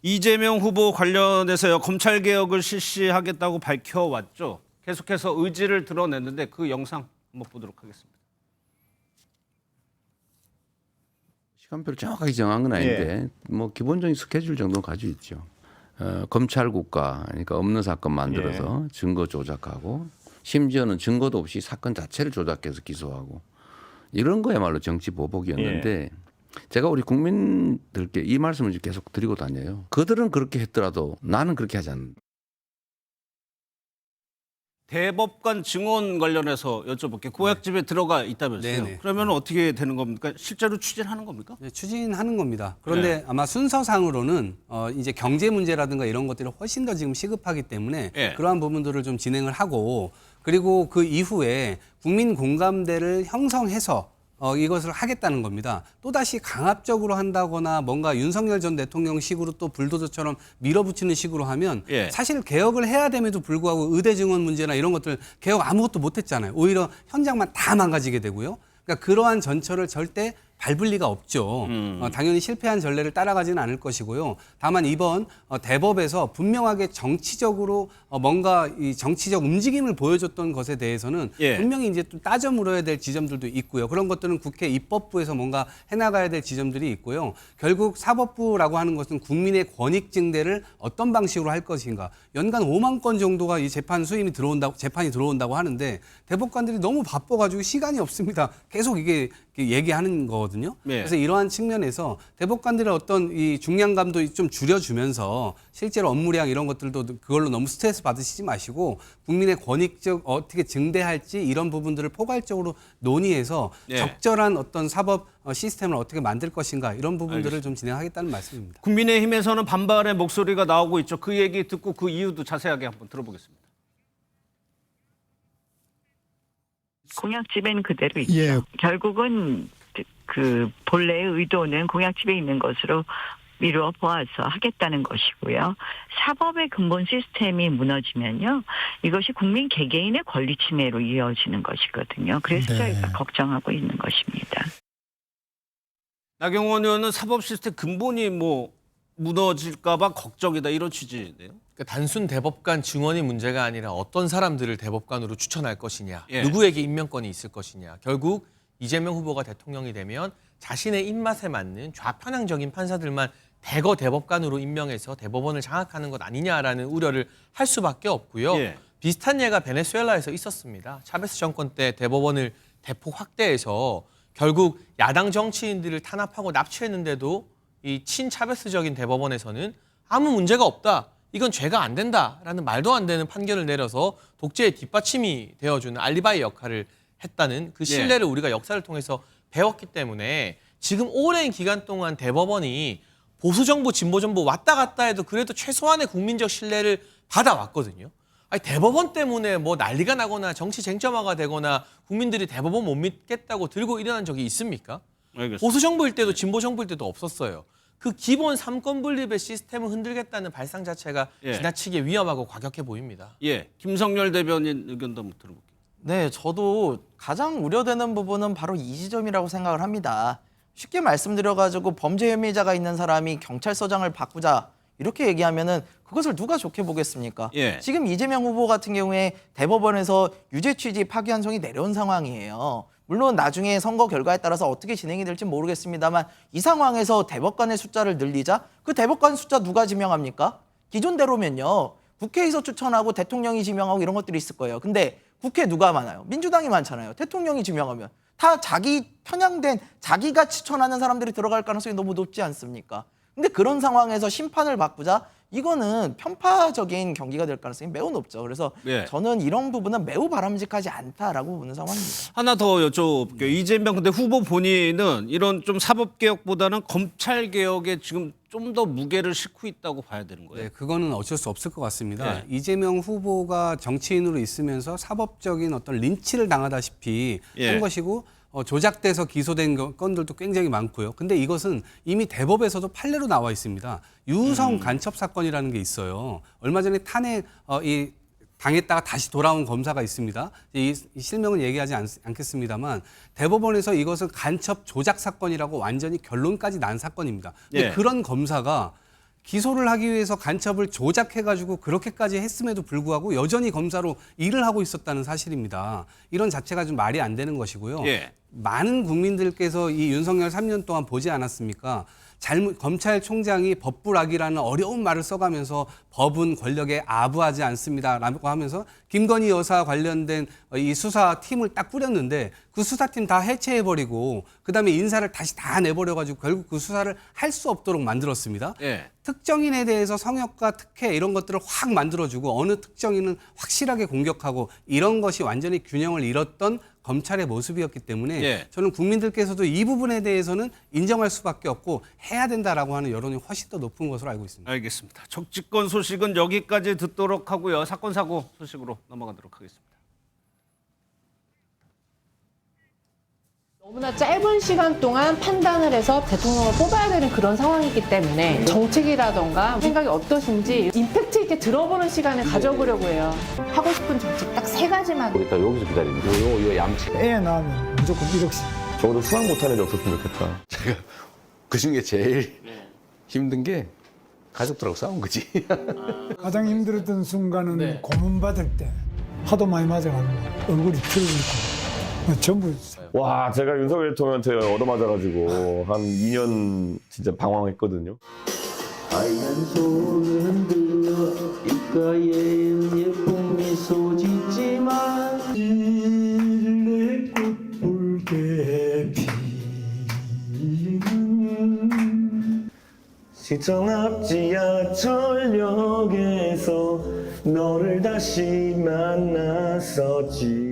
이재명 후보 관련해서요, 검찰 개혁을 실시하겠다고 밝혀왔죠. 계속해서 의지를 드러냈는데 그 영상 한번 보도록 하겠습니다. 시간표를 정확하게 정한 건 아닌데 뭐 기본적인 스케줄 정도는 가지고 있죠. 검찰 국가, 그러니까 없는 사건 만들어서 증거 조작하고 심지어는 증거도 없이 사건 자체를 조작해서 기소하고 이런 거야말로 정치 보복이었는데 제가 우리 국민들께 이 말씀을 계속 드리고 다녀요. 그들은 그렇게 했더라도 나는 그렇게 하지 않는다. 대법관 증언 관련해서 여쭤볼게요. 고약집에 들어가 있다면서요. 네네. 그러면 어떻게 되는 겁니까? 실제로 추진하는 겁니까? 네, 추진하는 겁니다. 그런데 아마 순서상으로는 이제 경제 문제라든가 이런 것들이 훨씬 더 지금 시급하기 때문에 그러한 부분들을 좀 진행을 하고 그리고 그 이후에 국민 공감대를 형성해서 이것을 하겠다는 겁니다. 또다시 강압적으로 한다거나 뭔가 윤석열 전 대통령식으로 또 불도저처럼 밀어붙이는 식으로 하면 사실 개혁을 해야 됨에도 불구하고 의대 증원 문제나 이런 것들 개혁 아무것도 못했잖아요. 오히려 현장만 다 망가지게 되고요. 그러니까 그러한 전철을 절대 밟을 리가 없죠. 당연히 실패한 전례를 따라가지는 않을 것이고요. 다만 이번 대법에서 분명하게 정치적으로 뭔가 이 정치적 움직임을 보여줬던 것에 대해서는 분명히 이제 또 따져 물어야 될 지점들도 있고요. 그런 것들은 국회 입법부에서 뭔가 해나가야 될 지점들이 있고요. 결국 사법부라고 하는 것은 국민의 권익 증대를 어떤 방식으로 할 것인가. 연간 5만 건 정도가 이 재판이 들어온다고 하는데 대법관들이 너무 바빠가지고 시간이 없습니다. 계속 이게 얘기하는 거거든요. 그래서 이러한 측면에서 대법관들의 어떤 이 중량감도 좀 줄여주면서 실제로 업무량 이런 것들도 그걸로 너무 스트레스 받으시지 마시고 국민의 권익적 어떻게 증대할지 이런 부분들을 포괄적으로 논의해서 적절한 어떤 사법 시스템을 어떻게 만들 것인가 이런 부분들을 좀 진행하겠다는 말씀입니다. 국민의힘에서는 반발의 목소리가 나오고 있죠. 그 얘기 듣고 그 이유도 자세하게 한번 들어보겠습니다. 공약집에는 그대로 있죠. 결국은 그 본래의 의도는 공약집에 있는 것으로 미루어 보아서 하겠다는 것이고요. 사법의 근본 시스템이 무너지면요. 이것이 국민 개개인의 권리 침해로 이어지는 것이거든요. 그래서 저희가 걱정하고 있는 것입니다. 나경원 의원은 사법 시스템 근본이 뭐 무너질까 봐 걱정이다 이런 취지인데요. 그러니까 단순 대법관 증언이 문제가 아니라 어떤 사람들을 대법관으로 추천할 것이냐, 누구에게 임명권이 있을 것이냐. 결국 이재명 후보가 대통령이 되면 자신의 입맛에 맞는 좌편향적인 판사들만 대거 대법관으로 임명해서 대법원을 장악하는 것 아니냐라는 우려를 할 수밖에 없고요. 비슷한 예가 베네수엘라에서 있었습니다. 차베스 정권 때 대법원을 대폭 확대해서 결국 야당 정치인들을 탄압하고 납치했는데도 이 친차베스적인 대법원에서는 아무 문제가 없다. 이건 죄가 안 된다라는 말도 안 되는 판결을 내려서 독재의 뒷받침이 되어주는 알리바이 역할을 했다는 그 신뢰를 우리가 역사를 통해서 배웠기 때문에 지금 오랜 기간 동안 대법원이 보수정부, 진보정부 왔다 갔다 해도 그래도 최소한의 국민적 신뢰를 받아왔거든요. 아니, 대법원 때문에 뭐 난리가 나거나 정치 쟁점화가 되거나 국민들이 대법원 못 믿겠다고 들고 일어난 적이 있습니까? 알겠습니다. 보수정부일 때도 진보정부일 때도 없었어요. 그 기본 삼권 분립의 시스템을 흔들겠다는 발상 자체가 지나치게 위험하고 과격해 보입니다. 김성열 대변인 의견도 한번 들어볼게요. 네, 저도 가장 우려되는 부분은 바로 이 지점이라고 생각을 합니다. 쉽게 말씀드려가지고 범죄 혐의자가 있는 사람이 경찰서장을 바꾸자 이렇게 얘기하면은 그것을 누가 좋게 보겠습니까? 지금 이재명 후보 같은 경우에 대법원에서 유죄 취지 파기환송이 내려온 상황이에요. 물론 나중에 선거 결과에 따라서 어떻게 진행이 될지 모르겠습니다만 이 상황에서 대법관의 숫자를 늘리자 그 대법관 숫자 누가 지명합니까? 기존대로면요. 국회에서 추천하고 대통령이 지명하고 이런 것들이 있을 거예요. 근데 국회 누가 많아요? 민주당이 많잖아요. 대통령이 지명하면 다 자기 편향된 자기가 추천하는 사람들이 들어갈 가능성이 너무 높지 않습니까? 근데 그런 상황에서 심판을 바꾸자 이거는 편파적인 경기가 될 가능성이 매우 높죠. 그래서 저는 이런 부분은 매우 바람직하지 않다라고 보는 상황입니다. 하나 더 여쭤볼게요. 이재명 근데 후보 본인은 이런 좀 사법개혁보다는 검찰개혁에 지금 좀 더 무게를 싣고 있다고 봐야 되는 거예요? 네, 그거는 어쩔 수 없을 것 같습니다. 이재명 후보가 정치인으로 있으면서 사법적인 어떤 린치를 당하다시피 한 것이고 조작돼서 기소된 건들도 굉장히 많고요. 근데 이것은 이미 대법에서도 판례로 나와 있습니다. 유성 간첩 사건이라는 게 있어요. 얼마 전에 탄핵 당했다가 다시 돌아온 검사가 있습니다. 이 실명은 얘기하지 않겠습니다만 대법원에서 이것을 간첩 조작 사건이라고 완전히 결론까지 난 사건입니다. 근데 그런 검사가 기소를 하기 위해서 간첩을 조작해가지고 그렇게까지 했음에도 불구하고 여전히 검사로 일을 하고 있었다는 사실입니다. 이런 자체가 좀 말이 안 되는 것이고요. 예. 많은 국민들께서 이 윤석열 3년 동안 보지 않았습니까? 검찰총장이 법불악이라는 어려운 말을 써가면서 법은 권력에 아부하지 않습니다라고 하면서 김건희 여사 관련된 이 수사팀을 딱 꾸렸는데 그 수사팀 다 해체해버리고 그다음에 인사를 다시 다 내버려가지고 결국 그 수사를 할 수 없도록 만들었습니다. 예. 특정인에 대해서 성역과 특혜 이런 것들을 확 만들어주고 어느 특정인은 확실하게 공격하고 이런 것이 완전히 균형을 잃었던 검찰의 모습이었기 때문에 예. 저는 국민들께서도 이 부분에 대해서는 인정할 수밖에 없고 해야 된다라고 하는 여론이 훨씬 더 높은 것으로 알고 있습니다. 알겠습니다. 정치권 소식은 여기까지 듣도록 하고요. 사건 사고 소식으로 넘어가도록 하겠습니다. 너무나 짧은 시간 동안 판단을 해서 대통령을 뽑아야 되는 그런 상황이기 때문에 정책이라던가 생각이 어떠신지 임팩트 있게 들어보는 시간을 가져보려고 해요. 하고 싶은 정책 딱 3가지만. 우리 다 여기서 기다립니다. 요 얌치. 애 낳으면 무조건 1억씩. 적어도 수학 못하는 애 없었으면 좋겠다. 제가 그 중에 제일 힘든 게 가족들하고 싸운 거지. 가장 힘들었던 순간은 고문 받을 때 하도 많이 맞아가지고 얼굴이 틀어지고 전부 와, 제가 윤석열 대통령한테 얻어맞아가지고 한 2년 진짜 방황했거든요. 하얀 손을 흔들며 입가에 예쁜 미소 짓지만 일레꽃 붉게 피는 시청 앞 지하철역에서 너를 다시 만났었지.